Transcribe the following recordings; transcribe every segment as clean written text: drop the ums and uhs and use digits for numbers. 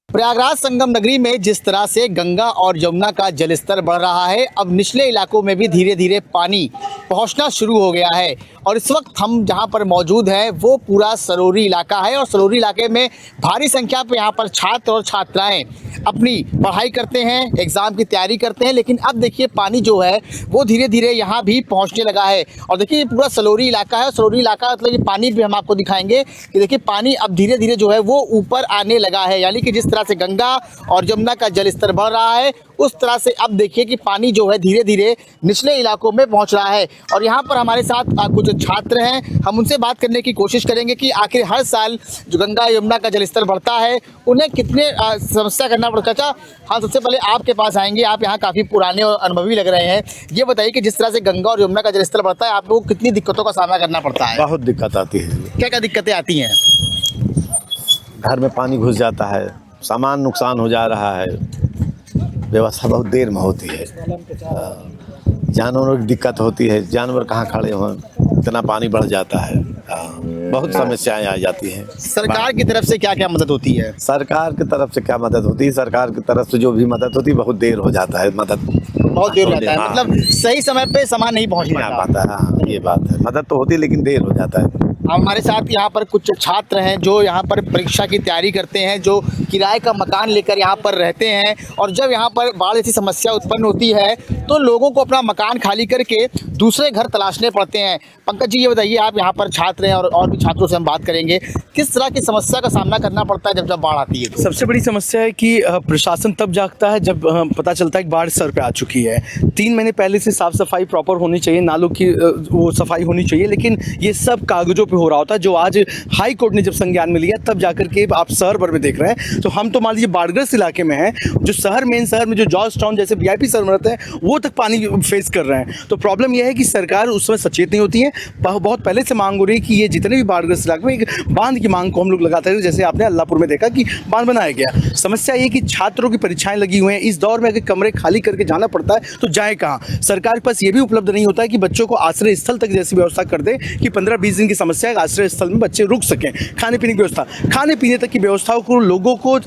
प्रयागराज संगम नगरी में जिस तरह से गंगा और यमुना का जलस्तर बढ़ रहा है, अब निचले इलाकों में भी धीरे धीरे पानी पहुंचना शुरू हो गया है। और इस वक्त हम जहां पर मौजूद हैं वो पूरा सरोरी इलाका है और सरोरी इलाके में भारी संख्या पे यहां पर छात्र और छात्राएं अपनी पढ़ाई करते हैं, एग्ज़ाम की तैयारी करते हैं। लेकिन अब देखिए पानी जो है वो धीरे धीरे यहाँ भी पहुँचने लगा है। और देखिए ये पूरा सरोरी इलाका है, सरोरी इलाका मतलब ये पानी भी हम आपको दिखाएंगे कि देखिए पानी अब धीरे धीरे जो है वो ऊपर आने लगा है। यानी कि जिस तरह से गंगा और यमुना का जलस्तर बढ़ रहा है उस तरह से अब देखिए कि पानी जो है धीरे धीरे निचले इलाकों में पहुंच रहा है। और यहाँ पर हमारे साथ कुछ छात्र हैं, हम उनसे बात करने की कोशिश करेंगे कि आखिर हर साल जो गंगा यमुना का जलस्तर बढ़ता है उन्हें कितने समस्या करना पड़ता है। हाँ, सबसे पहले आपके पास आएंगे, आप यहाँ काफ़ी पुराने और अनुभवी लग रहे हैं। ये बताइए कि जिस तरह से गंगा और यमुना का जलस्तर बढ़ता है आप लोगों को कितनी दिक्कतों का सामना करना पड़ता है? बहुत दिक्कत आती है। क्या क्या दिक्कतें आती हैं? घर में पानी घुस जाता है, सामान नुकसान हो जा रहा है, व्यवस्था बहुत देर में होती है, जानवरों की दिक्कत होती है, जानवर कहाँ खड़े हों, इतना पानी बढ़ जाता है, बहुत समस्याएं आ जाती हैं। सरकार की तरफ से क्या क्या मदद होती है? सरकार की तरफ से क्या मदद होती है? सरकार की तरफ से जो भी मदद होती है बहुत देर हो जाता है, मदद बहुत देर हो जाता है। हाँ। मतलब सही समय पे सामान नहीं पहुँच नहीं आ पाता है। हाँ, ये बात है, मदद तो होती है लेकिन देर हो जाता है। हमारे साथ यहाँ पर कुछ छात्र हैं जो यहाँ पर परीक्षा की तैयारी करते हैं, जो किराए का मकान लेकर यहाँ पर रहते हैं। और जब यहाँ पर बाढ़ जैसी समस्या उत्पन्न होती है तो लोगों को अपना मकान खाली करके दूसरे घर तलाशने पड़ते हैं। पंकज जी, ये बताइए, आप यहाँ पर छात्र हैं और भी छात्रों से हम बात करेंगे, किस तरह की समस्या का सामना करना पड़ता है जब जब बाढ़ आती है? सबसे बड़ी समस्या है कि प्रशासन तब जागता है जब पता चलता है कि बाढ़ सर पे आ चुकी है। 3 महीने पहले से साफ़ सफाई प्रॉपर होनी चाहिए, नालों की वो सफाई होनी चाहिए, लेकिन ये सब कागज़ों पे हो रहा होता है। जो आज हाई कोर्ट ने जब संज्ञान में लिया तब जाकर के आप शहर भर में देख रहे हैं। तो हम तो मान लीजिए बाढ़ग्रस्त इलाके में हैं, जो शहर मेन शहर में जो जॉर्ज टाउन जैसे VIP शहर में रहते हैं वो तक पानी फेस कर रहे हैं। तो प्रॉब्लम यह है कि सरकार उस समय सचेत नहीं होती है। बहुत पहले से मांग हो रही है कि ये जितने भी बाढ़ग्रस्त इलाके में एक बांध की मांग को हम लोग लगाते हैं। जैसे आपने अल्लाहपुर में देखा कि बांध बनाया गया। समस्या ये कि छात्रों की परीक्षाएं लगी हुई हैं, इस दौर में अगर कमरे खाली करके जाना पड़ता है तो जाए कहाँ? सरकार के पास ये भी उपलब्ध नहीं होता है कि बच्चों को आश्रय स्थल तक जैसी व्यवस्था कर दे कि 15-20 दिन की समस्या है, आश्रय स्थल में बच्चे रुक सकें। खाने पीने की व्यवस्था, खाने पीने तक की व्यवस्थाओं को लोगों को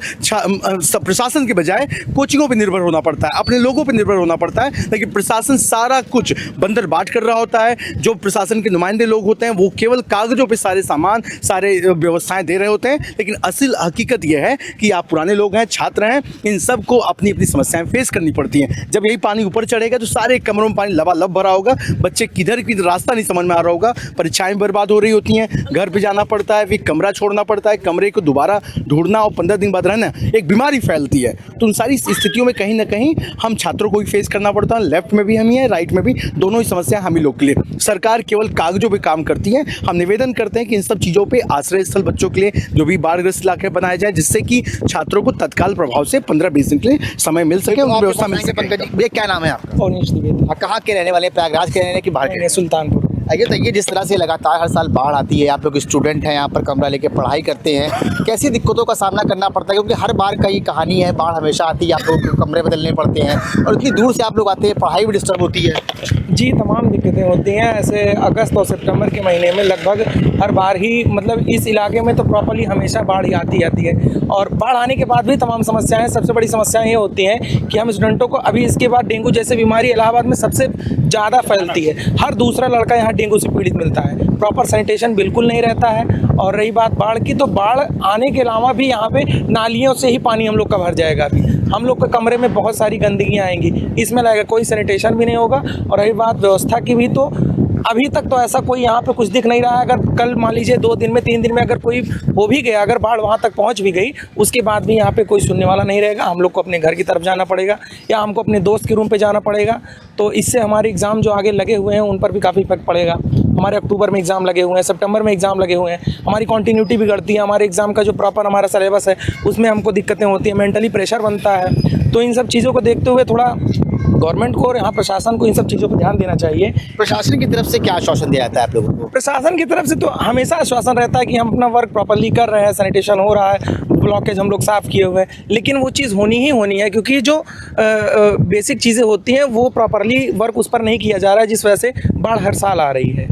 प्रशासन के बजाय कोचिंगों पर निर्भर होना पड़ता है, अपने लोगों पर निर्भर होना पड़ता है। लेकिन प्रशासन सारा कुछ बंदर बाट कर रहा होता है। जो प्रशासन के नुमाइंदे लोग होते हैं वो केवल कागजों पे सारे सामान, सारे व्यवस्थाएं दे रहे होते हैं। लेकिन असल हकीकत यह है कि आप पुराने लोग हैं, छात्र हैं, इन सब को अपनी अपनी समस्याएं फेस करनी पड़ती हैं। जब यही पानी ऊपर चढ़ेगा तो सारे कमरों में पानी लबालब भरा होगा, बच्चे किधर रास्ता नहीं समझ में आ रहा होगा, परीक्षाएं बर्बाद हो रही होती हैं, घर पे जाना पड़ता है, फिर कमरा छोड़ना पड़ता है, कमरे को दोबारा ढूंढना और 15 दिन बाद रहना, एक बीमारी फैलती है। तो उन सारी स्थितियों में कहीं ना कहीं हम छात्रों को भी फेस करना पड़ता है। लेफ्ट में भी हम ही हैं, राइट में भी, दोनों ही समस्या हम ही लोग के लिए। सरकार केवल कागजों पे काम करती है। हम निवेदन करते हैं कि इन सब चीज़ों पे आश्रय स्थल बच्चों के लिए जो भी बाढ़ग्रस्त इलाके बनाए जाए, जिससे कि छात्रों को तत्काल प्रभाव से 15-20 दिन के लिए समय मिल सके, उनकी व्यवस्था मिल सके। भैया, क्या नाम है आपका? अवनीश द्विवेदी। कहाँ के रहने वाले? प्रयागराज के रहने की बाहर के? सुल्तानपुर। आइए, तो ये जिस तरह से लगातार हर साल बाढ़ आती है, आप लोग स्टूडेंट हैं, यहाँ पर कमरा लेके पढ़ाई करते हैं, कैसी दिक्कतों का सामना करना पड़ता है? क्योंकि हर बार का ये कहानी है, बाढ़ हमेशा आती है, आप लोग को कमरे बदलने पड़ते हैं और इतनी दूर से आप लोग आते हैं, पढ़ाई भी डिस्टर्ब होती है। जी, तमाम दिक्कतें होती हैं। ऐसे अगस्त और सितंबर के महीने में लगभग हर बार ही, मतलब इस इलाके में तो प्रॉपर्ली हमेशा बाढ़ ही आती है। और बाढ़ आने के बाद भी तमाम समस्याएं, सबसे बड़ी समस्याएं ये होती हैं कि हम स्टूडेंटों को, अभी इसके बाद डेंगू जैसे बीमारी इलाहाबाद में सबसे ज़्यादा फैलती है। हर दूसरा लड़का यहाँ डेंगू से पीड़ित मिलता है। प्रॉपर सैनिटेशन बिल्कुल नहीं रहता है। और रही बात बाढ़ की, तो बाढ़ आने के अलावा भी यहाँ पे नालियों से ही पानी हम लोग का भर जाएगा। अभी हम लोग के कमरे में बहुत सारी गंदगियाँ आएंगी, इसमें लगेगा कोई सैनिटेशन भी नहीं होगा। और रही बात व्यवस्था की भी, तो अभी तक तो ऐसा कोई यहाँ पे कुछ दिख नहीं रहा है। अगर कल मान लीजिए 2 दिन में 3 दिन में अगर कोई हो भी गया, अगर बाढ़ वहाँ तक पहुँच भी गई, उसके बाद भी यहाँ पे कोई सुनने वाला नहीं रहेगा। हम लोग को अपने घर की तरफ जाना पड़ेगा या हमको अपने दोस्त के रूम पे जाना पड़ेगा। तो इससे हमारे एग्ज़ाम जो आगे लगे हुए हैं उन पर भी काफ़ी इफेक्ट पड़ेगा। हमारे अक्टूबर में एग्ज़ाम लगे हुए हैं, सितंबर में एग्ज़ाम लगे हुए हैं, हमारी कंटिन्यूटी बिगड़ती है। हमारे एग्ज़ाम का जो प्रॉपर हमारा सिलेबस है उसमें हमको दिक्कतें होती हैं, मेंटली प्रेशर बनता है। तो इन सब चीज़ों को देखते हुए थोड़ा गवर्नमेंट को और यहाँ प्रशासन को इन सब चीज़ों पर ध्यान देना चाहिए। प्रशासन की तरफ से क्या आश्वासन दिया जाता है आप लोगों को? प्रशासन की तरफ से तो हमेशा आश्वासन रहता है कि हम अपना वर्क प्रॉपर्ली कर रहे हैं, सैनिटेशन हो रहा है, ब्लॉकेज हम लोग साफ़ किए हुए हैं। लेकिन वो चीज़ होनी ही होनी है, क्योंकि जो बेसिक चीज़ें होती हैं वो प्रॉपर्ली वर्क उस पर नहीं किया जा रहा है, जिस वजह से बाढ़ हर साल आ रही है।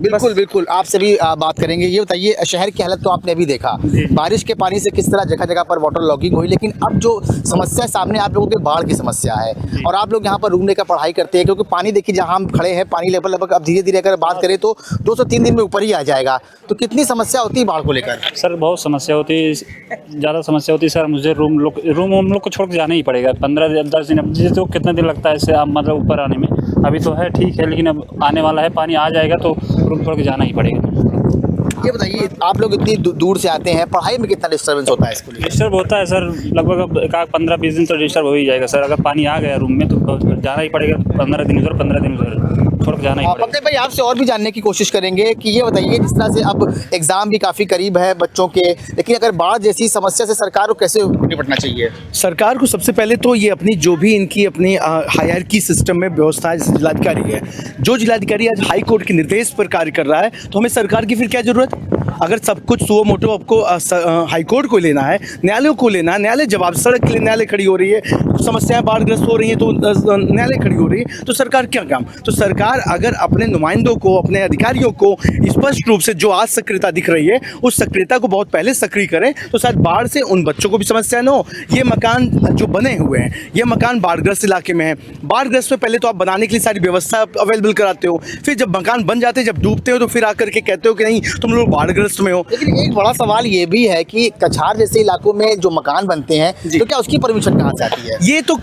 बिल्कुल बिल्कुल आपसे भी बात करेंगे। ये बताइए, शहर की हालत तो आपने अभी देखा, बारिश के पानी से किस तरह जगह जगह पर वाटर लॉगिंग हुई, लेकिन अब जो समस्या सामने आप लोगों के बाढ़ की समस्या है, और आप लोग यहाँ पर रूम लेकर पढ़ाई करते हैं, क्योंकि पानी देखिए जहाँ हम खड़े हैं, पानी लेवल लगभग अब धीरे धीरे अगर बात करें तो 2 से 3 दिन में ऊपर ही आ जाएगा। तो कितनी समस्या होती है बाढ़ को लेकर? सर बहुत समस्या होती है, ज़्यादा समस्या होती है सर। मुझे रूम हम लोग को छोड़ के जाना ही पड़ेगा 15-10 दिन। अब जिसको कितना दिन लगता है इससे आप मतलब ऊपर आने में, अभी तो है ठीक है, लेकिन अब आने वाला है, पानी आ जाएगा तो रूम छोड़ के जाना ही पड़ेगा। ये बताइए, आप लोग इतनी दूर से आते हैं, पढ़ाई में कितना डिस्टर्बेंस होता है इसको लेकर? डिस्टर्ब होता है सर, लगभग अब 15-20 दिन तो डिस्टर्ब हो ही जाएगा सर। अगर पानी आ गया रूम में तो जाना ही पड़ेगा, 15 दिन उधर 15 दिन उधर छोड़ के जाना ही पड़ेगा। पंकज भाई, आपसे और भी जानने की कोशिश करेंगे कि ये बताइए, जिस तरह से अब एग्जाम भी काफ़ी करीब है बच्चों के, लेकिन अगर बाढ़ जैसी समस्या से सरकार को कैसे निपटना चाहिए? सरकार को सबसे पहले तो ये अपनी जो भी इनकी अपनी हायरार्की सिस्टम में व्यवस्था है, जैसे जिलाधिकारी है, जो जिलाधिकारी आज हाई कोर्ट के निर्देश पर कार्य कर रहा है, तो हमें सरकार की फिर क्या जरूरत? अगर सब कुछ सुओ मोटो आपको हाई कोर्ट को लेना है, न्यायालयों को लेना है, न्यायालय जवाब, सड़क के लिए न्यायालय खड़ी हो रही है, समस्याएं बाढ़ग्रस्त हो रही हैं तो न्यायालय खड़ी हो रही है, तो सरकार क्या काम? तो सरकार अगर अपने नुमाइंदों को, अपने अधिकारियों को स्पष्ट रूप से जो आज सक्रियता दिख रही है, उस सक्रियता को बहुत पहले सक्रिय करें, तो शायद बाढ़ से उन बच्चों को भी समस्या न हो। ये मकान जो बने हुए हैं, ये मकान बाढ़ग्रस्त इलाके में है, बाढ़ग्रस्त में पहले तो आप बनाने के लिए सारी व्यवस्था अवेलेबल कराते हो, फिर जब मकान बन जाते हैं, जब डूबते हो, तो फिर आकर के कहते हो कि नहीं तुम लोग बाढ़ग्रस्त में हो। लेकिन एक बड़ा सवाल ये भी है कि कछार जैसे इलाकों में जो मकान बनते हैं, तो क्या उसकी परमिशन कहाँ से आती है? ये तो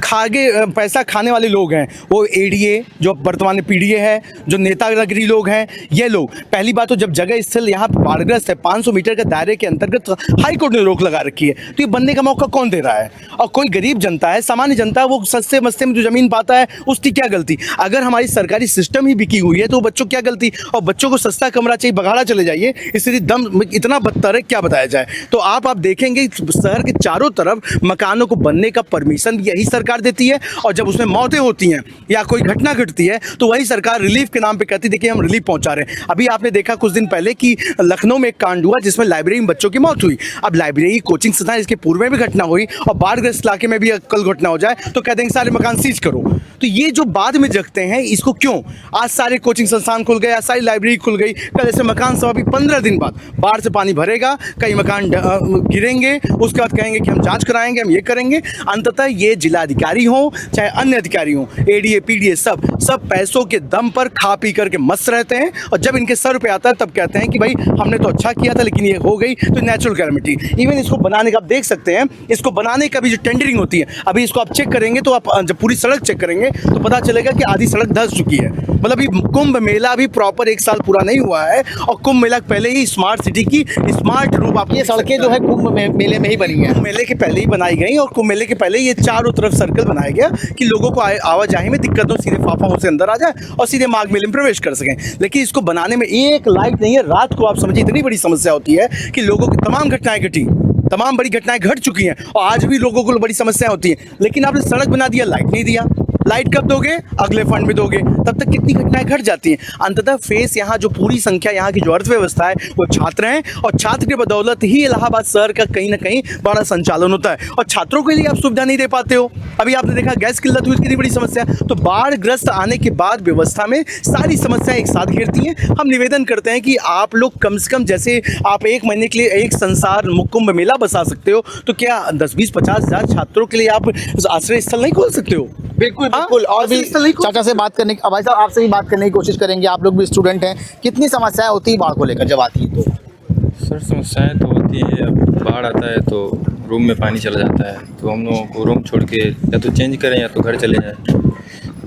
पैसा खाने वाले लोग हैं, वो एडीए जो वर्तमान में पीडीए है, जो नेता नगरी लोग हैं, ये लोग। पहली बात तो जब जगह स्थल यहाँ बाढ़ग्रस्त है, 500 मीटर के दायरे के अंतर्गत हाई कोर्ट ने रोक लगा रखी है, तो ये बनने का मौका कौन दे रहा है? और कोई गरीब जनता है, सामान्य जनता है, वो सस्ते मस्ते में जो जमीन पाता है, उसकी क्या गलती? अगर हमारी सरकारी सिस्टम ही बिकी हुई है तो बच्चों क्या गलती? और बच्चों को सस्ता कमरा चाहिए, बघाड़ा चले जाइए, स्थिति दम इतना बदतर है, क्या बताया जाए। तो आप देखेंगे शहर के चारों तरफ मकानों को बनने का परमिशन भी यही सरकार देती है, और जब उसमें मौतें होती हैं या कोई घटना घटती है तो वही सरकार रिलीफ के नाम पे कहती है देखिए हम रिलीफ पहुंचा रहे हैं। अभी आपने देखा कुछ दिन पहले कि लखनऊ में एक कांड हुआ जिसमें लाइब्रेरी में बच्चों की मौत हुई। अब लाइब्रेरी कोचिंग संस्थान, इसके पूर्व में भी घटना हुई, और बाढ़ग्रस्त इलाके में भी कल घटना हो जाए तो कहते हैं सारे मकान सीज करो। तो ये जो बाद में जगते हैं, इसको क्यों? आज सारे कोचिंग संस्थान खुल गए, आज सारी लाइब्रेरी खुल गई, कल ऐसे मकान सब अभी 15 दिन बाद बाढ़ से पानी भरेगा, कई मकान गिरेंगे, उसके बाद कहेंगे कि हम जांच कराएंगे, हम ये करेंगे। अंततः ये जिलाधिकारी हो चाहे अन्य अधिकारी हो, एडीए पीडीए, सब पैसों के दम पर खा पी करके मस्त रहते हैं, और जब इनके सर पे आता है तब कहते हैं कि भाई हमने तो अच्छा किया था लेकिन ये हो गई तो नेचुरल कैलेमिटी। इवन इसको बनाने का आप देख सकते हैं, इसको बनाने का भी जो टेंडरिंग होती है, अभी इसको आप चेक करेंगे तो आप जब पूरी सड़क चेक करेंगे तो पता चलेगा कि आधी सड़क धंस चुकी है। मतलब अभी कुंभ मेला अभी प्रॉपर 1 साल पूरा नहीं हुआ है, और कुंभ मेला पहले ही स्मार्ट सिटी की स्मार्ट रूप आप ये सड़कें जो है कुंभ मेले में ही बनी है, कुंभ मेले के पहले ही बनाई गई, और कुंभ मेले के पहले ये चारों तरफ सर्कल बनाया गया कि लोगों को आवाजाही में दिक्कत हो, सीधे फाफाओं से अंदर आ जाए और सीधे माघ मेले में प्रवेश कर सकें। लेकिन इसको बनाने में एक लाइट नहीं है, रात को आप समझिए इतनी बड़ी समस्या होती है कि लोगों की तमाम घटनाएं घटी, तमाम बड़ी घटनाएं घट चुकी हैं, और आज भी लोगों को बड़ी समस्या होती है। लेकिन आपने सड़क बना दिया, लाइट नहीं दिया। लाइट कब दोगे? अगले फंड में दोगे, तब तक कितनी घटनाएं घट जाती हैं। अंततः फेस यहाँ जो पूरी संख्या यहाँ की जो अर्थव्यवस्था है वो छात्र हैं, और छात्र के बदौलत ही इलाहाबाद शहर का कहीं ना कहीं बड़ा संचालन होता है, और छात्रों के लिए आप सुविधा नहीं दे पाते हो। अभी आपने देखा गैस किल्लत हुई, कितनी बड़ी समस्या। तो बाढ़ग्रस्त आने के बाद व्यवस्था में सारी समस्याएं एक साथ घेरती हैं। हम निवेदन करते हैं कि आप लोग कम से कम, जैसे आप 1 महीने के लिए एक संसार कुंभ मेला बसा सकते हो, तो क्या 10-20-50 हज़ार छात्रों के लिए आप आश्रय स्थल नहीं खोल सकते हो? बिल्कुल बिल्कुल। और भी चाचा से बात करने, भाई साहब आपसे भी बात करने की कोशिश करेंगे, आप लोग भी स्टूडेंट हैं, कितनी समस्याएं होती है बाढ़ को लेकर जब आती है तो? सर समस्याएं तो होती हैं, अब बाढ़ आता है तो रूम में पानी चला जाता है, तो हम लोगों को रूम छोड़ के या तो चेंज करें या तो घर चले जाएं।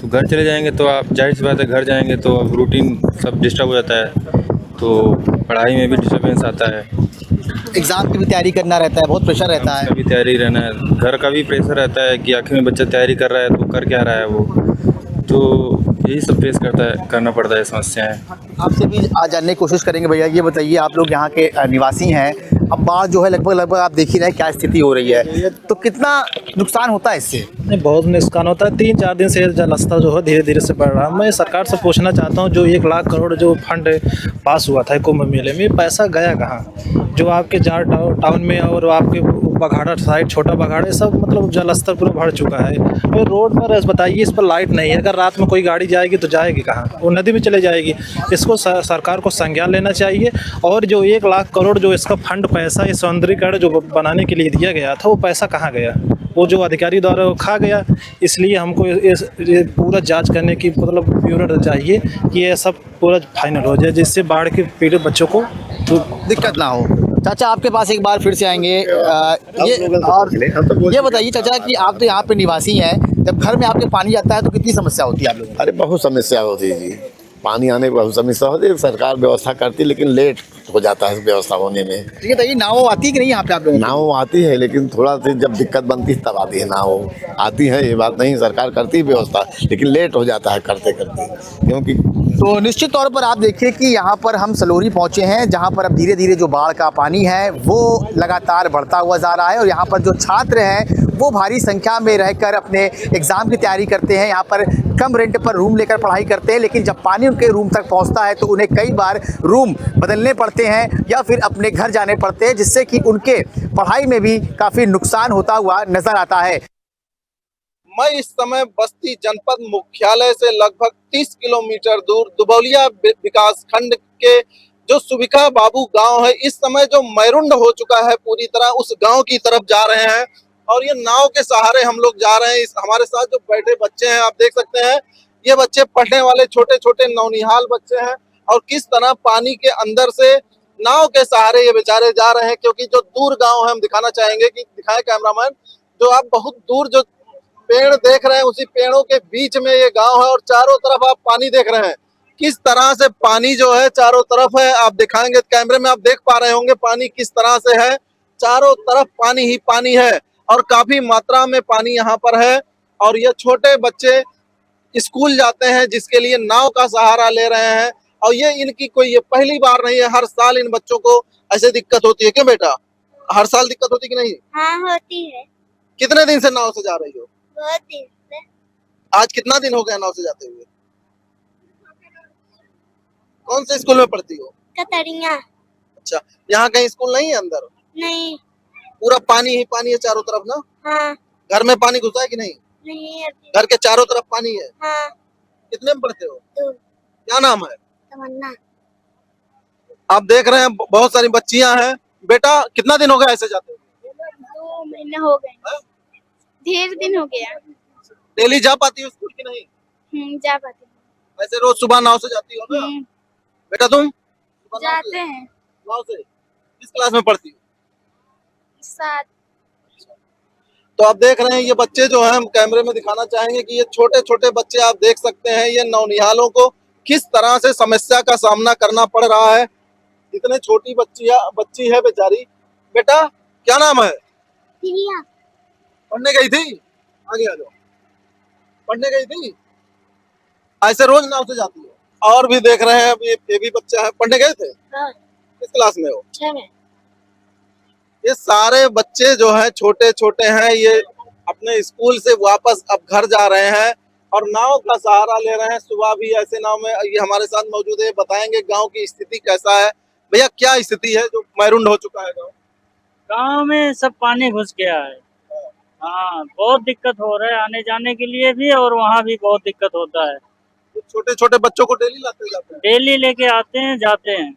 तो घर चले जाएंगे तो आप जाहिर सी बात है, घर जाएंगे तो अब रूटीन सब डिस्टर्ब हो जाता है, तो पढ़ाई में भी डिस्टर्बेंस आता है, एग्जाम की भी तैयारी करना रहता है, बहुत प्रेशर रहता है, भी तैयारी रहना है, घर का भी प्रेशर रहता है कि आखिर में बच्चा तैयारी कर रहा है तो कर क्या रहा है वो, तो यही सब फेस करना पड़ता है समस्याएं। आपसे भी आज जानने की कोशिश करेंगे। भैया ये बताइए, आप लोग यहाँ के निवासी हैं, अब बाढ़ जो है लगभग आप देख ही रहे हैं क्या स्थिति हो रही है, तो कितना नुकसान होता है इससे? नहीं, बहुत नुकसान होता है। 3-4 दिन से जल स्तर जो है धीरे धीरे से बढ़ रहा है। मैं सरकार से पूछना चाहता हूँ, जो 1 लाख करोड़ जो फंड पास हुआ था कुंभ मेले में, पैसा गया कहाँ? जो आपके जार टाउन में और आपके बघाड़ा साइड, छोटा बघाड़ा, सब मतलब जल स्तर पूरा बढ़ चुका है। और रोड पर बताइए, इस पर लाइट नहीं है, अगर रात में कोई गाड़ी जाएगी तो जाएगी कहाँ? वो नदी में चले जाएगी। इसको सरकार को संज्ञान लेना चाहिए। और जो 1 लाख करोड़ जो इसका फंड पैसा ये सौंदर्यीकरण जो बनाने के लिए दिया गया था, वो पैसा कहाँ गया? वो जो अधिकारी द्वारा वो खा गया। इसलिए हमको ये पूरा जांच करने की मतलब ब्यूरो चाहिए कि ये सब पूरा फाइनल हो जाए, जिससे बाढ़ के पीड़ित बच्चों को दिक्कत ना हो। चाचा आपके पास एक बार फिर से आएंगे। ये बताइए चाचा कि आप तो यहाँ पे निवासी हैं, जब घर में आपके पानी आता है तो कितनी समस्या होती है आप लोगों को? अरे बहुत समस्या होती है जी, पानी आने की बहुत समस्या होती है। सरकार व्यवस्था करती है लेकिन लेट हो जाता है व्यवस्था होने में। ठीक है, नाव आती है कि नहीं यहाँ पे आप लोगों को? नाव आती है लेकिन थोड़ा सी जब दिक्कत बनती है तब आती है। नाव आती है, ये बात नहीं, सरकार करती है व्यवस्था, लेकिन लेट हो जाता है करते करते, क्योंकि तो निश्चित तौर पर आप देखिए कि यहाँ पर हम सलोरी पहुँचे हैं, जहाँ पर अब धीरे धीरे जो बाढ़ का पानी है वो लगातार बढ़ता हुआ जा रहा है। और यहाँ पर जो छात्र हैं वो भारी संख्या में रहकर अपने एग्ज़ाम की तैयारी करते हैं। यहाँ पर कम रेंट पर रूम लेकर पढ़ाई करते हैं, लेकिन जब पानी उनके रूम तक पहुँचता है तो उन्हें कई बार रूम बदलने पड़ते हैं या फिर अपने घर जाने पड़ते हैं, जिससे कि उनके पढ़ाई में भी काफ़ी नुकसान होता हुआ नज़र आता है। मैं इस समय बस्ती जनपद मुख्यालय से लगभग 30 किलोमीटर दूर दुबौलिया विकास खंड के जो सुबिका बाबू गांव है, इस समय जो मैरुंड हो चुका है पूरी तरह, उस गांव की तरफ जा रहे हैं। और ये नाव के सहारे हम लोग जा रहे हैं। हमारे साथ जो बैठे बच्चे हैं आप देख सकते हैं, ये बच्चे पढ़ने वाले छोटे छोटे नौनिहाल बच्चे हैं। और किस तरह पानी के अंदर से नाव के सहारे ये बेचारे जा रहे हैं, क्योंकि जो दूर गाँव है, हम दिखाना चाहेंगे कि दिखाए कैमरामैन, जो आप बहुत दूर जो पेड़ देख रहे हैं उसी पेड़ों के बीच में ये गांव है और चारों तरफ आप पानी देख रहे हैं। किस तरह से पानी जो है चारों तरफ है, आप दिखाएंगे कैमरे में, आप देख पा रहे होंगे पानी किस तरह से है। चारों तरफ पानी ही पानी है और काफी मात्रा में पानी यहाँ पर है। और ये छोटे बच्चे स्कूल जाते हैं, जिसके लिए नाव का सहारा ले रहे हैं। और ये इनकी कोई ये पहली बार नहीं है, हर साल इन बच्चों को ऐसे दिक्कत होती है। क्यों बेटा, हर साल दिक्कत होती कि नहीं? हाँ होती है। कितने दिन से नाव से जा रही हो? बहुत दिन से। आज कितना दिन हो गया नाव से जाते हुए? कौन से स्कूल में पढ़ती हो? कतरिया। अच्छा, यहाँ कहीं स्कूल नहीं है अंदर? नहीं। पूरा पानी ही पानी है चारों तरफ ना? हाँ। घर में पानी घुसा है कि नहीं? नहीं अभी। घर के चारों तरफ पानी है? हाँ। कितने में पढ़ते हो? 2। क्या नाम है? तमन्ना। आप देख रहे हैं बहुत सारी बच्चियां हैं। बेटा कितना दिन हो गया ऐसे जाते हुए? 2 महीने हो गए। ढेर दिन हो गया। डेली जा पाती हो स्कूल की नहीं? जा पाती हूँ। ऐसे रोज सुबह नाव से जाती हो ना? बेटा तुम जाते हैं। नाव से किस क्लास में पढ़ती हो? 7। तो आप देख रहे हैं ये बच्चे जो हैं, हम कैमरे में दिखाना चाहेंगे कि ये छोटे छोटे बच्चे आप देख सकते हैं, ये नौनिहालों को किस तरह से समस्या का सामना करना पड़ रहा है। इतने छोटी बच्ची है बेचारी। बेटा क्या नाम है? प्रिया। पढ़ने गई थी? आगे आ जाओ। पढ़ने गई थी? ऐसे रोज नाव से जाती हो? और भी देख रहे हैं, ये भी बच्चा है। पढ़ने गए थे? हाँ। किस क्लास में हो? 6 में। ये सारे बच्चे जो हैं छोटे छोटे हैं, ये अपने स्कूल से वापस अब घर जा रहे हैं और नाव का सहारा ले रहे हैं। सुबह भी ऐसे नाव में ये हमारे साथ मौजूद है, बताएंगे गांव की स्थिति कैसा है। भैया क्या स्थिति है जो मैरुंड हो चुका है गांव? गांव में सब पानी घुस गया है। हाँ, बहुत दिक्कत हो रहा है आने जाने के लिए भी, और वहाँ भी बहुत दिक्कत होता है। छोटे छोटे बच्चों को डेली लाते जाते हैं? डेली लेके आते हैं, जाते हैं।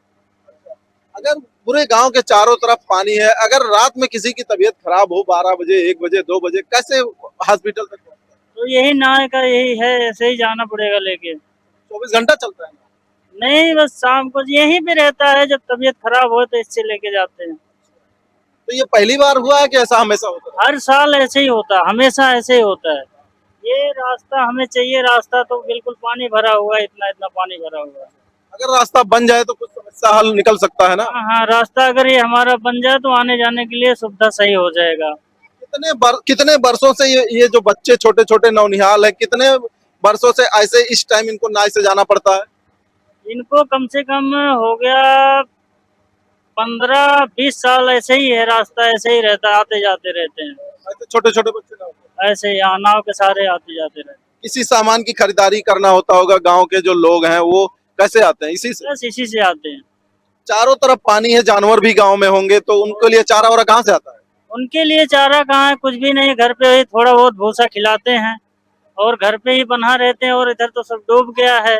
अगर पूरे गांव के चारों तरफ पानी है, अगर रात में किसी की तबीयत खराब हो 12 बजे, 1 बजे, 2 बजे, कैसे हॉस्पिटल तक पहुंचता है? तो यही नाव का यही है, ऐसे ही जाना पड़ेगा लेके। 24 घंटा चलता है? नहीं, बस शाम को यहीं पे रहता है, जब तबीयत खराब हो तो इससे लेके जाते हैं। तो ये पहली बार हुआ है कि ऐसा हमेशा होता है? हर साल ऐसे ही होता है, हमेशा ऐसे ही होता है। ये रास्ता हमें चाहिए, रास्ता तो बिल्कुल पानी भरा हुआ है, इतना इतना पानी भरा हुआ है। अगर रास्ता बन जाए तो कुछ समस्या हल निकल सकता है ना? हाँ, रास्ता अगर ये हमारा बन जाए तो आने जाने के लिए सुविधा सही हो जाएगा। कितने वर्षों से ये जो बच्चे छोटे छोटे नौनिहाल है, कितने वर्षों से ऐसे इस टाइम इनको नाव से जाना पड़ता है? इनको कम से कम हो गया 15-20 साल ऐसे ही है, रास्ता ऐसे ही रहता है, आते जाते रहते हैं छोटे छोटे बच्चे ना होते हैं। ऐसे ही, यहाँ नाव के सहारे आते जाते रहते किसी सामान की खरीदारी करना होता होगा, गांव के जो लोग हैं वो कैसे आते हैं? इसी से हैं, बस इसी से आते हैं। चारों तरफ पानी है, जानवर भी गांव में होंगे, तो उनके लिए चारा वारा कहाँ से आता है? उनके लिए चारा कहाँ है, कुछ भी नहीं, घर पे ही थोड़ा बहुत भूसा खिलाते हैं और घर पे ही बना रहते हैं। और इधर तो सब डूब गया है,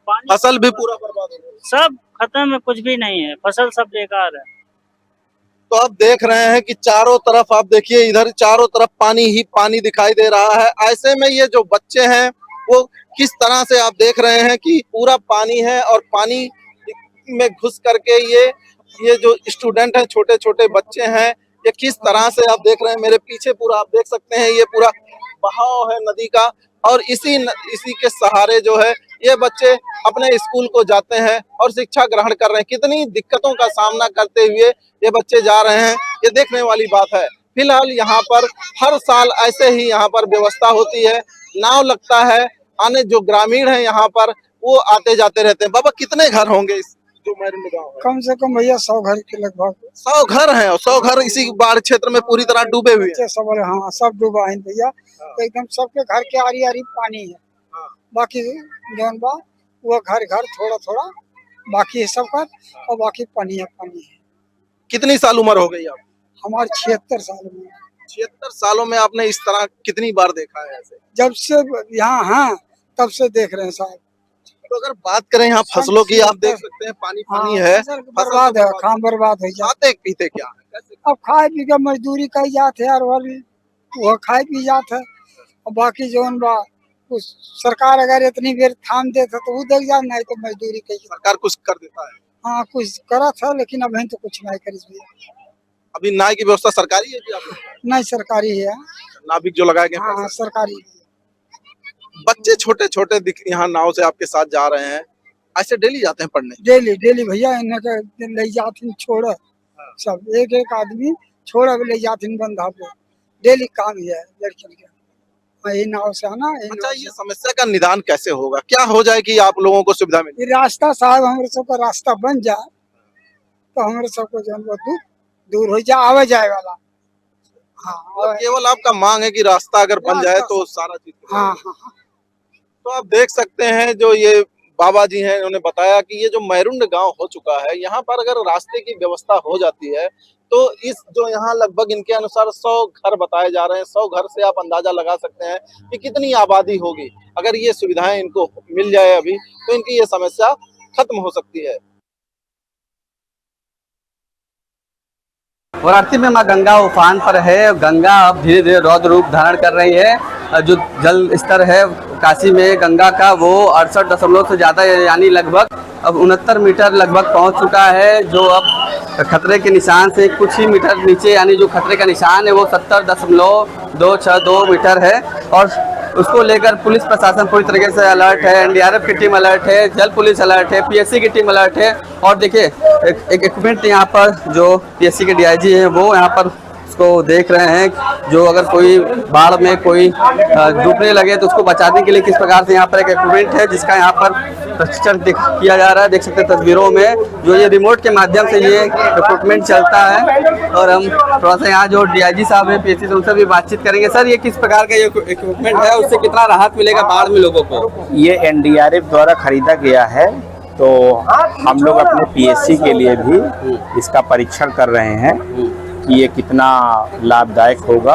पानी फसल भी पूरा बर्बाद हो गया। सब खत्म है, कुछ भी नहीं है, फसल सब बेकार है। तो आप देख रहे हैं कि चारों तरफ, आप देखिए इधर चारों तरफ पानी ही पानी दिखाई दे रहा है। ऐसे में ये जो बच्चे हैं वो किस तरह से, आप देख रहे हैं कि पूरा पानी है और पानी में घुस करके ये जो स्टूडेंट हैं, छोटे छोटे बच्चे हैं, ये किस तरह से आप देख रहे हैं। मेरे पीछे पूरा आप देख सकते हैं, ये पूरा बहाव है नदी का, और इसी के सहारे जो है ये बच्चे अपने स्कूल को जाते हैं और शिक्षा ग्रहण कर रहे हैं। कितनी दिक्कतों का सामना करते हुए ये बच्चे जा रहे हैं, ये देखने वाली बात है। फिलहाल यहाँ पर हर साल ऐसे ही यहाँ पर व्यवस्था होती है, नाव लगता है, आने जो ग्रामीण है यहाँ पर वो आते जाते रहते हैं। बाबा, कितने घर होंगे इस जो मैरुंड गाँव है? कम से कम भैया 100 घर के लगभग। 100 घर हैं, और 100 घर इसी बाढ़ क्षेत्र में पूरी तरह डूबे हुए हैं। सब, हाँ, सब डूबा है भैया, एकदम सबके घर के आरी आरी पानी है। बाकी जौन बा वो घर घर थोड़ा थोड़ा बाकी है सब घर, और बाकी पानी है। कितनी साल उम्र हो गई आप? हमारे 76 साल में। 76 सालों में आपने इस तरह कितनी बार देखा है ऐसे? जब से यहाँ हैं तब से देख रहे हैं साहब। तो अगर बात करें यहाँ फसलों की, आप देख सकते हैं पानी पानी है, बर्बाद है, खाम बर्बाद हो जाए। खाते पीते क्या है? कैसे? अब खाए पी के मजदूरी कई जाते है, वो खाए पी जाते है, और बाकी जौन बा कुछ सरकार अगर इतनी देर थाम देता तो वो देख जाए, नहीं तो मजदूरी कई सरकार कुछ कर देता है। हाँ, कुछ करा था, लेकिन अभी तो कुछ नहीं करी भैया। अभी नाव की व्यवस्था सरकारी है कि आप? नहीं, सरकारी है। नाविक जो लगाए गए? हाँ, सरकारी। बच्चे छोटे छोटे यहाँ नाव से आपके साथ जा रहे हैं, ऐसे डेली जाते हैं पढ़ने? डेली भैया, इन्हें ले जाते छोड़ सब, एक आदमी छोड़ ले जाते बंधा पे, डेली काम ही है लड़कियों के। यही नाव से आना। अच्छा, ये समस्या का निदान कैसे होगा? क्या हो जाए कि आप लोगों को सुविधा मिले? ये रास्ता साहब हमारे सबका रास्ता बन जाए तो हमारे सबको जो दूर हो जाए, आवे जाए वाला। हाँ, और केवल आपका मांग है कि रास्ता अगर बन जाए तो सारा चीज। हाँ। तो आप देख सकते हैं जो ये बाबा जी हैं, इन्होंने बताया कि ये जो मैरुंड गांव हो चुका है, यहाँ पर अगर रास्ते की व्यवस्था हो जाती है तो इस जो यहाँ लगभग इनके अनुसार 100 घर बताए जा रहे हैं, 100 घर से आप अंदाजा लगा सकते हैं कि कितनी आबादी होगी। अगर ये सुविधाएं इनको मिल जाए अभी, तो इनकी ये समस्या खत्म हो सकती है। वाराणसी में मां गंगा उफान पर है। गंगा अब धीरे धीरे रौद्र रूप धारण कर रही है। जो जल स्तर है काशी में गंगा का, वो 68 से ज़्यादा यानी लगभग अब 69 मीटर लगभग पहुंच चुका है, जो अब खतरे के निशान से कुछ ही मीटर नीचे, यानी जो खतरे का निशान है वो 70.262 मीटर है। और उसको लेकर पुलिस प्रशासन पूरी तरीके से अलर्ट है। एनडीआरएफ की टीम अलर्ट है, जल पुलिस अलर्ट है, पीएससी की टीम अलर्ट है। और देखिए एक इक्विपमेंट यहाँ पर जो पीएससी के डीआईजी हैं वो यहाँ पर उसको देख रहे हैं, जो अगर कोई बाढ़ में कोई डूबने लगे तो उसको बचाने के लिए किस प्रकार से यहाँ पर एक इक्विपमेंट है जिसका यहाँ पर प्रशिक्षण किया जा रहा है। देख सकते हैं तस्वीरों में, जो ये रिमोट के माध्यम से ये इक्विपमेंट चलता है। और हम थोड़ा सा यहाँ जो डीआईजी साहब है पीएससी से, उनसे भी बातचीत करेंगे। सर, ये किस प्रकार का ये इक्विपमेंट है, उससे कितना राहत मिलेगा बाढ़ में लोगों को? ये एनडीआरएफ द्वारा खरीदा गया है, तो हम लोग अपने पीएससी के लिए भी इसका परीक्षण कर रहे हैं कि ये कितना लाभदायक होगा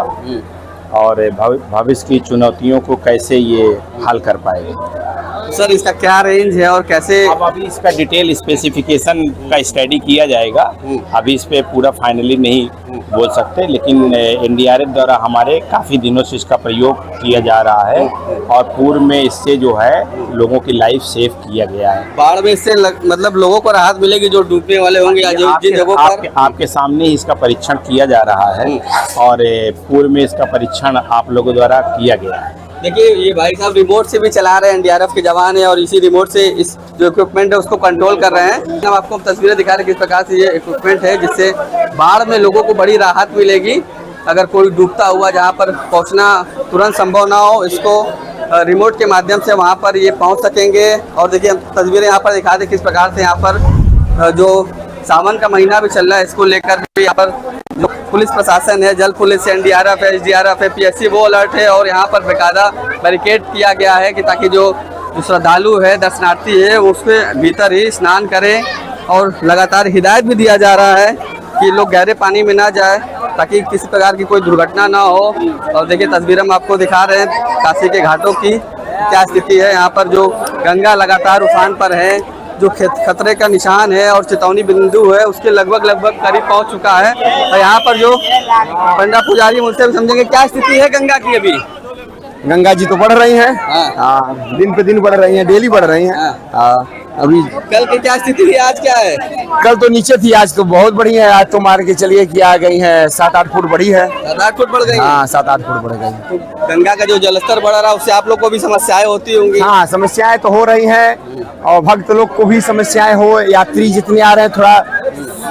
और भविष्य की चुनौतियों को कैसे ये हल कर पाएगा। सर, इसका क्या रेंज है और कैसे? अब अभी इसका डिटेल स्पेसिफिकेशन का स्टडी किया जाएगा, अभी इस पे पूरा फाइनली नहीं बोल सकते, लेकिन एनडीआरएफ द्वारा हमारे काफ़ी दिनों से इसका प्रयोग किया जा रहा है और पूर्व में इससे जो है लोगों की लाइफ सेव किया गया है। बाढ़ में इससे मतलब लोगों को राहत मिलेगी जो डूबने वाले होंगे या जिन जगहों पर? आपके सामने ही इसका परीक्षण किया जा रहा है और पूर्व में इसका परीक्षण आप लोगों द्वारा किया गया है। देखिए, ये भाई साहब रिमोट से भी चला रहे हैं, एनडीआरएफ के जवान है और इसी रिमोट से इस जो इक्विपमेंट है उसको कंट्रोल कर रहे हैं। हम आपको तस्वीरें दिखा रहे हैं किस प्रकार से ये इक्विपमेंट है जिससे बाढ़ में लोगों को बड़ी राहत मिलेगी। अगर कोई डूबता हुआ जहाँ पर पहुँचना तुरंत संभव ना हो, इसको रिमोट के माध्यम से वहाँ पर ये पहुँच सकेंगे। और देखिए, हम तस्वीरें यहाँ पर दिखा दें किस प्रकार से यहाँ पर जो सावन का महीना भी चल रहा है, इसको लेकर भी यहाँ पर जो पुलिस प्रशासन है, जल पुलिस, NDRF, SDRF है, PSC वो अलर्ट है और यहाँ पर बेकायदा बैरिकेड किया गया है कि ताकि जो श्रद्धालु है, दर्शनार्थी है, उसके भीतर ही स्नान करें। और लगातार हिदायत भी दिया जा रहा है कि लोग गहरे पानी में ना जाए ताकि किसी प्रकार की कोई दुर्घटना ना हो। और देखिए तस्वीर हम आपको दिखा रहे हैं काशी के घाटों की क्या स्थिति है। यहाँ पर जो गंगा लगातार उफान पर है, जो खतरे का निशान है और चेतावनी बिंदु है उसके लगभग करीब पहुँच चुका है। और यहाँ पर जो पंडा पुजारी उनसे भी समझेंगे क्या स्थिति है गंगा की। अभी गंगा जी तो बढ़ रही हैं, दिन पे दिन बढ़ रही हैं, डेली बढ़ रही हैं। अभी कल की क्या स्थिति थी, आज क्या है? कल तो नीचे थी, आज तो बहुत बड़ी है। आज तो मान के चलिए कि आ गई है 7-8 फुट बड़ी है। 7-8 फुट बढ़ गई? हाँ 7-8 फुट बढ़ गई। तो गंगा का जो जलस्तर बढ़ रहा है उससे आप लोग को भी समस्याएं होती होंगी? हाँ समस्याएं तो हो रही हैं और भक्त लोग को भी समस्याएं हो, यात्री जितने आ रहे हैं थोड़ा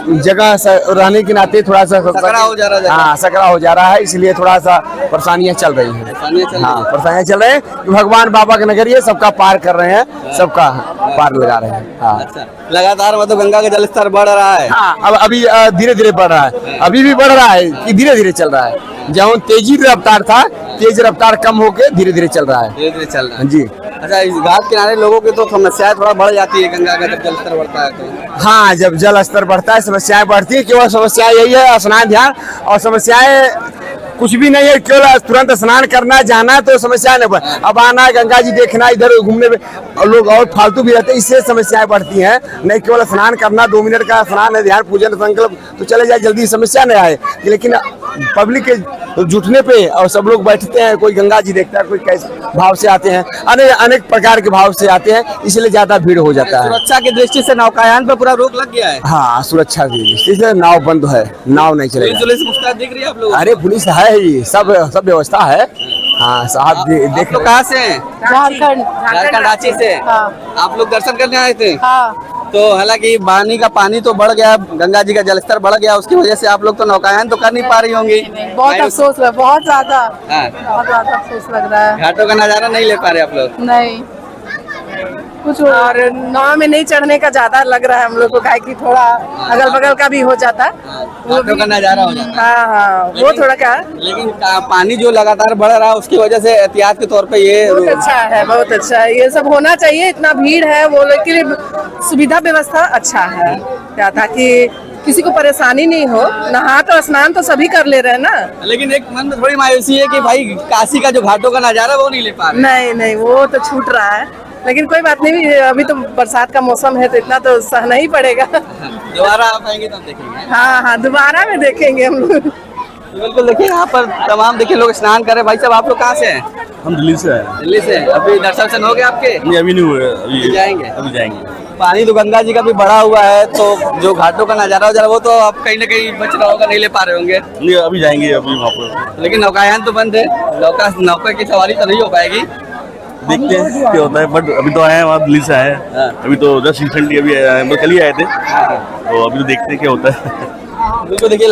जगह रहने के नाते थोड़ा सा सकरा हो जा रहा है। हाँ सकरा हो जा रहा है, इसलिए थोड़ा सा परेशानियां चल रही हैं। हाँ परेशानियां चल रही है कि भगवान बाबा का नगर ये सबका पार कर रहे हैं, सबका पार लगा रहे हैं। हाँ अच्छा, लगातार मतलब गंगा का जलस्तर बढ़ रहा है। हाँ अब अभी धीरे धीरे बढ़ रहा है, अभी भी बढ़ रहा है कि धीरे धीरे चल रहा है। जहाँ तेजी रफ्तार था, तेज रफ्तार कम होके धीरे धीरे चल रहा है। धीरे धीरे चल रहा है जी। अच्छा, इस घाट किनारे लोगों की तो समस्याएं थोड़ा बढ़ जाती है गंगा का जब जलस्तर बढ़ता है तो? हाँ जब जल स्तर बढ़ता है समस्याएं बढ़ती है। केवल समस्या यही है स्नान ध्यान, और समस्याएं कुछ भी नहीं है, केवल तुरंत स्नान करना जाना तो समस्या नहीं। अब आना गंगा जी देखना, इधर घूमने में लोग और फालतू भी रहते हैं, इससे समस्याएं बढ़ती हैं। नहीं केवल स्नान करना, 2 मिनट का स्नान है, ध्यान पूजन संकल्प तो चले जाए, जल्दी समस्या नहीं आए। लेकिन पब्लिक के जुटने पे और सब लोग बैठते हैं, कोई गंगा जी देखता है, कोई कैसे भाव से आते हैं, अनेक प्रकार के भाव से आते हैं, इसलिए ज्यादा भीड़ हो जाता है। सुरक्षा की दृष्टि से नौकायान पर पूरा रोक लग गया है? हाँ सुरक्षा की दृष्टि से नाव बंद है, नाव नहीं चलेगा। पुलिस मुस्तैद दिख रही है आप लोग? अरे पुलिस है ही, सब व्यवस्था है। हाँ साहब देख लो। कहाँ से हैं? झारखंड रांची से। हाँ। आप लोग दर्शन करने आए थे? हाँ। तो हालांकि पानी का पानी तो बढ़ गया, गंगा जी का जलस्तर बढ़ गया, उसकी वजह से आप लोग तो नौकायान तो कर नहीं पा रही होंगी। बहुत अफसोस लग, बहुत ज्यादा बहुत ज्यादा अफसोस लग रहा है। घाटों का नजारा नहीं ले पा रहे आप लोग? नहीं कुछ, और नाव में नहीं चढ़ने का ज्यादा लग रहा है हम लोग को, काहे कि थोड़ा अगल बगल का भी हो जाता है, घाटों का नजारा हो जाता है। हाँ वो थोड़ा क्या, लेकिन पानी जो लगातार बढ़ रहा है उसकी वजह से एहतियात के तौर पे ये बहुत अच्छा है, बहुत अच्छा है। ये सब होना चाहिए, इतना भीड़ है वो लोग के लिए सुविधा व्यवस्था अच्छा है क्या, ताकि किसी को परेशानी नहीं हो। नहा तो स्नान तो सभी कर ले रहे हैं ना। लेकिन एक मन में थोड़ी मायूसी है कि भाई काशी का जो घाटों का नजारा वो नहीं ले पा रहे। नहीं वो तो छूट रहा है, लेकिन कोई बात नहीं, अभी तो बरसात का मौसम है तो इतना तो सहना ही पड़ेगा। दोबारा आप आएंगे तब देखेंगे। हाँ दोबारा में देखेंगे हम लोग। बिल्कुल, देखिए यहाँ पर तमाम देखिए लोग स्नान कर रहे हैं। भाई साहब आप लोग कहाँ से हैं? हम दिल्ली से हैं। दिल्ली से। अभी दर्शन हो गए आपके? नहीं अभी नहीं हुए, अभी जाएंगे। अभी जाएंगे। पानी तो गंगा जी का भी बढ़ा हुआ है, तो जो घाटों का नजारा हो जा रहा है वो तो आप कहीं ना कहीं बच रहा होगा, नहीं ले पा रहे होंगे। नहीं अभी जाएंगे, अभी वहाँ पर। लेकिन नौकायान तो बंद है, नौका की सवारी तो नहीं हो पाएगी। देखते हैं क्या होता है, बट अभी तो आए हैं, वहाँ दिल्ली से आए हैं। अभी तो जस्ट रिसेंटली अभी कल ही आए थे, तो अभी तो देखते हैं क्या होता है। बिल्कुल देखिए